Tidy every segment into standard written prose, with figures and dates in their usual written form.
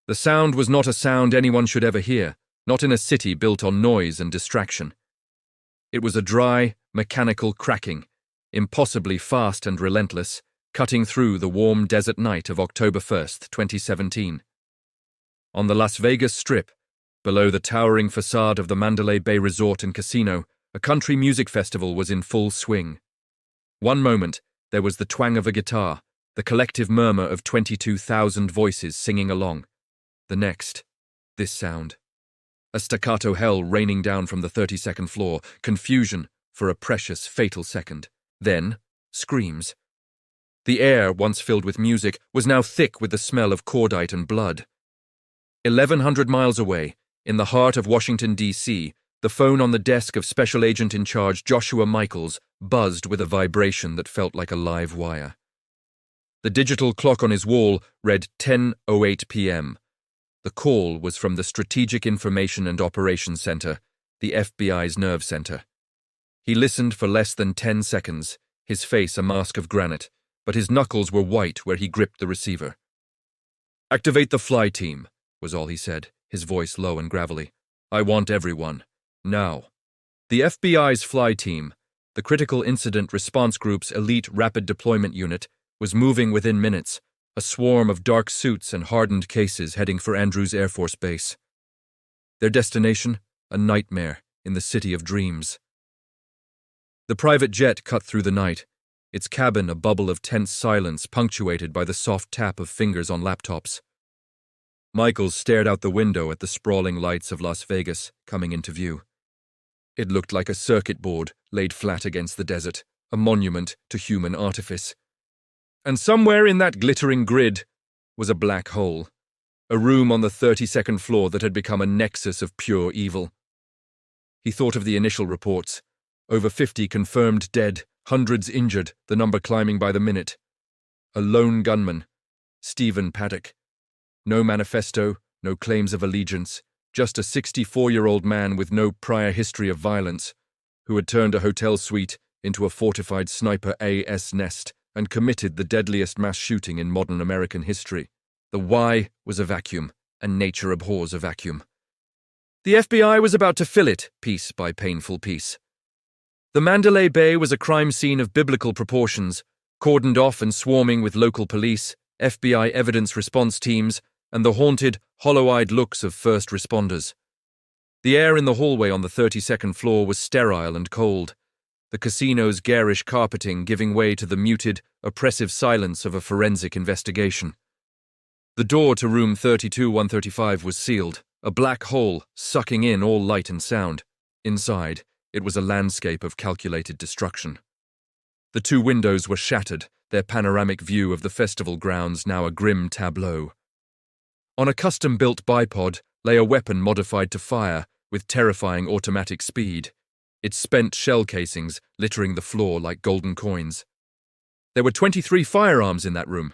The sound was not a sound anyone should ever hear, not in a city built on noise and distraction. It was a dry, mechanical cracking, impossibly fast and relentless, cutting through the warm desert night of October 1st, 2017. On the Las Vegas Strip, below the towering facade of the Mandalay Bay Resort and Casino, a country music festival was in full swing. One moment, there was the twang of a guitar, the collective murmur of 22,000 voices singing along. The next, this sound. A staccato hell raining down from the 32nd floor, confusion for a precious, fatal second. Then, screams. The air, once filled with music, was now thick with the smell of cordite and blood. 1,100 miles away, in the heart of Washington, D.C., the phone on the desk of Special Agent in Charge Joshua Michaels buzzed with a vibration that felt like a live wire. The digital clock on his wall read 10:08 p.m. The call was from the Strategic Information and Operations Center, the FBI's nerve center. He listened for less than 10 seconds, his face a mask of granite, but his knuckles were white where he gripped the receiver. "Activate the fly team," was all he said, his voice low and gravelly. "I want everyone. Now." The FBI's fly team, the Critical Incident Response Group's elite rapid deployment unit, was moving within minutes, a swarm of dark suits and hardened cases heading for Andrews Air Force Base. Their destination? A nightmare in the city of dreams. The private jet cut through the night, its cabin a bubble of tense silence punctuated by the soft tap of fingers on laptops. Michaels stared out the window at the sprawling lights of Las Vegas coming into view. It looked like a circuit board laid flat against the desert, a monument to human artifice. And somewhere in that glittering grid was a black hole, a room on the 32nd floor that had become a nexus of pure evil. He thought of the initial reports. Over 50 confirmed dead, hundreds injured, the number climbing by the minute. A lone gunman, Stephen Paddock. No manifesto, no claims of allegiance, just a 64-year-old man with no prior history of violence, who had turned a hotel suite into a fortified sniper AS nest and committed the deadliest mass shooting in modern American history. The why was a vacuum, and nature abhors a vacuum. The FBI was about to fill it, piece by painful piece. The Mandalay Bay was a crime scene of biblical proportions, cordoned off and swarming with local police, FBI evidence response teams, and the haunted, hollow-eyed looks of first responders. The air in the hallway on the 32nd floor was sterile and cold, the casino's garish carpeting giving way to the muted, oppressive silence of a forensic investigation. The door to room 32-135 was sealed, a black hole sucking in all light and sound. Inside, it was a landscape of calculated destruction. The two windows were shattered, their panoramic view of the festival grounds now a grim tableau. On a custom-built bipod lay a weapon modified to fire with terrifying automatic speed, its spent shell casings littering the floor like golden coins. There were 23 firearms in that room,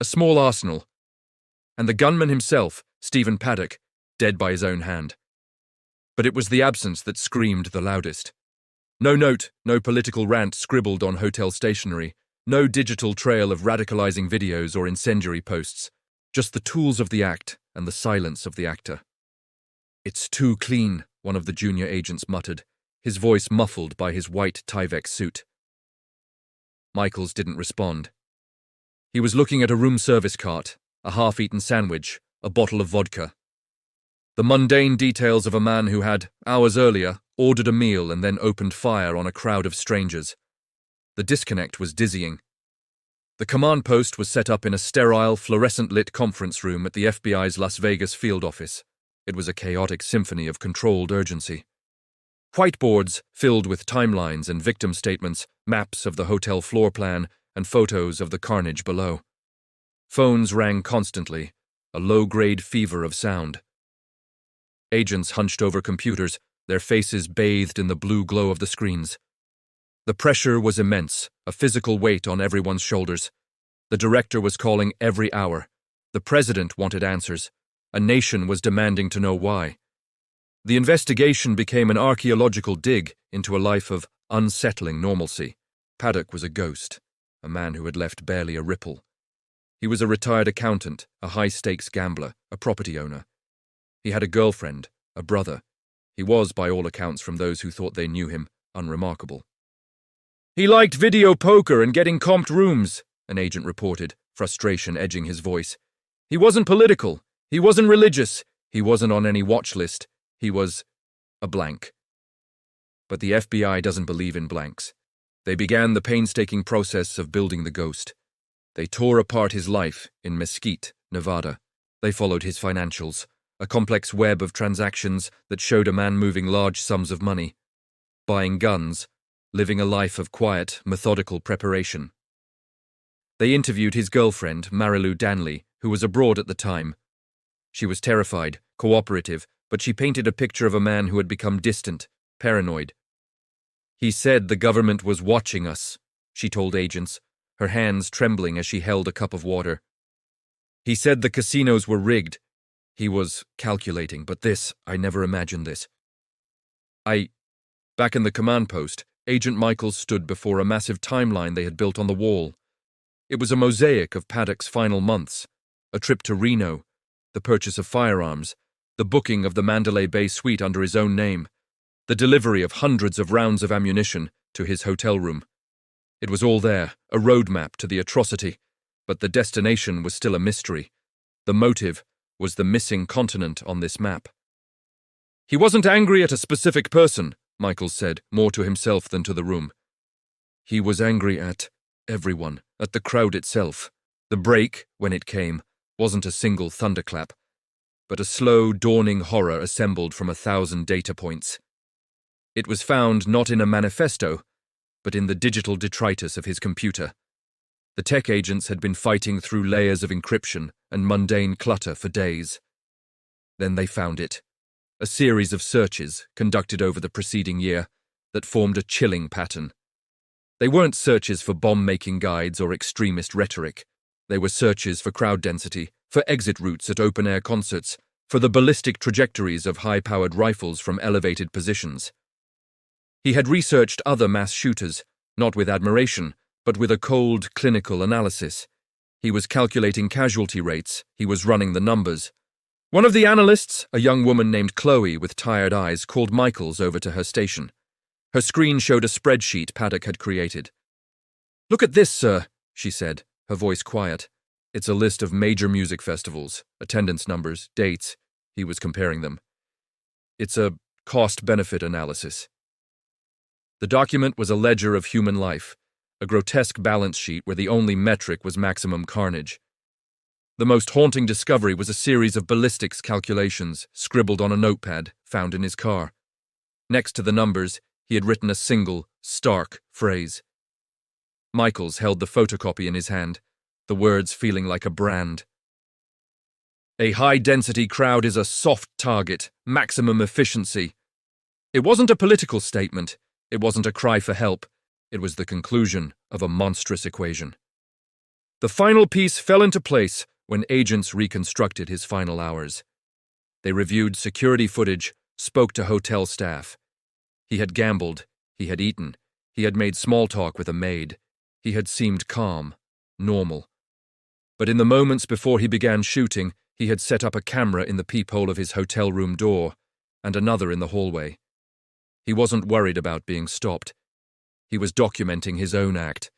a small arsenal, and the gunman himself, Stephen Paddock, dead by his own hand. But it was the absence that screamed the loudest. No note, no political rant scribbled on hotel stationery, no digital trail of radicalizing videos or incendiary posts, just the tools of the act and the silence of the actor. "It's too clean," one of the junior agents muttered, his voice muffled by his white Tyvek suit. Michaels didn't respond. He was looking at a room service cart, a half-eaten sandwich, a bottle of vodka. The mundane details of a man who had, hours earlier, ordered a meal and then opened fire on a crowd of strangers. The disconnect was dizzying. The command post was set up in a sterile, fluorescent-lit conference room at the FBI's Las Vegas field office. It was a chaotic symphony of controlled urgency. Whiteboards filled with timelines and victim statements, maps of the hotel floor plan, and photos of the carnage below. Phones rang constantly, a low-grade fever of sound. Agents hunched over computers, their faces bathed in the blue glow of the screens. The pressure was immense, a physical weight on everyone's shoulders. The director was calling every hour. The president wanted answers. A nation was demanding to know why. The investigation became an archaeological dig into a life of unsettling normalcy. Paddock was a ghost, a man who had left barely a ripple. He was a retired accountant, a high-stakes gambler, a property owner. He had a girlfriend, a brother. He was, by all accounts from those who thought they knew him, unremarkable. "He liked video poker and getting comped rooms," an agent reported, frustration edging his voice. "He wasn't political. He wasn't religious. He wasn't on any watch list. He was a blank." But the FBI doesn't believe in blanks. They began the painstaking process of building the ghost. They tore apart his life in Mesquite, Nevada. They followed his financials, a complex web of transactions that showed a man moving large sums of money, buying guns, living a life of quiet, methodical preparation. They interviewed his girlfriend, Marilu Danley, who was abroad at the time. She was terrified, cooperative, but she painted a picture of a man who had become distant, paranoid. "He said the government was watching us," she told agents, her hands trembling as she held a cup of water. "He said the casinos were rigged. He was calculating, but I never imagined this." Back in the command post, Agent Michaels stood before a massive timeline they had built on the wall. It was a mosaic of Paddock's final months, a trip to Reno, the purchase of firearms, the booking of the Mandalay Bay suite under his own name, the delivery of hundreds of rounds of ammunition to his hotel room. It was all there, a roadmap to the atrocity, but the destination was still a mystery. The motive was the missing continent on this map. "He wasn't angry at a specific person," Michaels said, more to himself than to the room. "He was angry at everyone, at the crowd itself. The break, when it came, wasn't a single thunderclap, but a slow, dawning horror assembled from 1,000 data points. It was found not in a manifesto, but in the digital detritus of his computer. The tech agents had been fighting through layers of encryption and mundane clutter for days. Then they found it. A series of searches, conducted over the preceding year, that formed a chilling pattern. They weren't searches for bomb-making guides or extremist rhetoric. They were searches for crowd density, for exit routes at open-air concerts, for the ballistic trajectories of high-powered rifles from elevated positions. He had researched other mass shooters, not with admiration, but with a cold, clinical analysis. He was calculating casualty rates, he was running the numbers. One of the analysts, a young woman named Chloe with tired eyes, called Michaels over to her station. Her screen showed a spreadsheet Paddock had created. "Look at this, sir," she said, her voice quiet. "It's a list of major music festivals, attendance numbers, dates." He was comparing them. "It's a cost-benefit analysis." The document was a ledger of human life, a grotesque balance sheet where the only metric was maximum carnage. The most haunting discovery was a series of ballistics calculations scribbled on a notepad found in his car. Next to the numbers, he had written a single, stark phrase. Michaels held the photocopy in his hand, the words feeling like a brand. "A high-density crowd is a soft target, maximum efficiency." It wasn't a political statement. It wasn't a cry for help. It was the conclusion of a monstrous equation. The final piece fell into place when agents reconstructed his final hours. They reviewed security footage, spoke to hotel staff. He had gambled, he had eaten, he had made small talk with a maid. He had seemed calm, normal. But in the moments before he began shooting, he had set up a camera in the peephole of his hotel room door, and another in the hallway. He wasn't worried about being stopped. He was documenting his own act.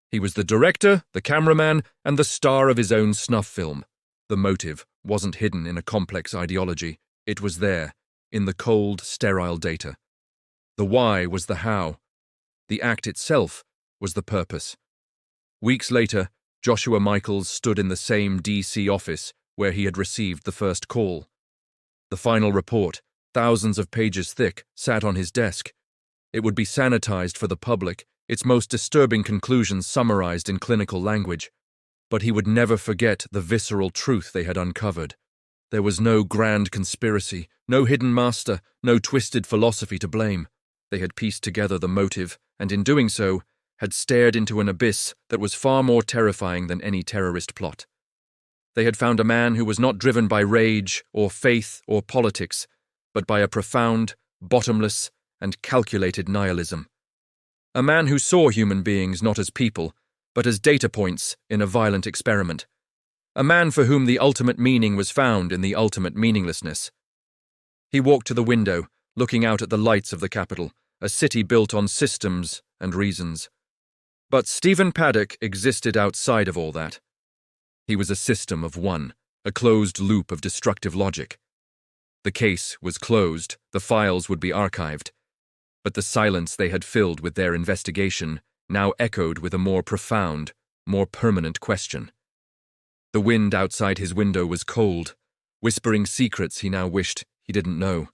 He was the director, the cameraman, and the star of his own snuff film. The motive wasn't hidden in a complex ideology. It was there, in the cold, sterile data. The why was the how. The act itself was the purpose. Weeks later, Joshua Michaels stood in the same D.C. office where he had received the first call. The final report, thousands of pages thick, sat on his desk. It would be sanitized for the public, its most disturbing conclusions summarized in clinical language. But he would never forget the visceral truth they had uncovered. There was no grand conspiracy, no hidden master, no twisted philosophy to blame. They had pieced together the motive, and in doing so, had stared into an abyss that was far more terrifying than any terrorist plot. They had found a man who was not driven by rage or faith or politics, but by a profound, bottomless, and calculated nihilism. A man who saw human beings not as people, but as data points in a violent experiment, A man for whom the ultimate meaning was found in the ultimate meaninglessness. He walked to the window, looking out at the lights of the capital, a city built on systems and reasons. But Stephen Paddock existed outside of all that. He was a system of one, a closed loop of destructive logic. The case was closed, the files would be archived. But the silence they had filled with their investigation now echoed with a more profound, more permanent question. The wind outside his window was cold, whispering secrets he now wished he didn't know.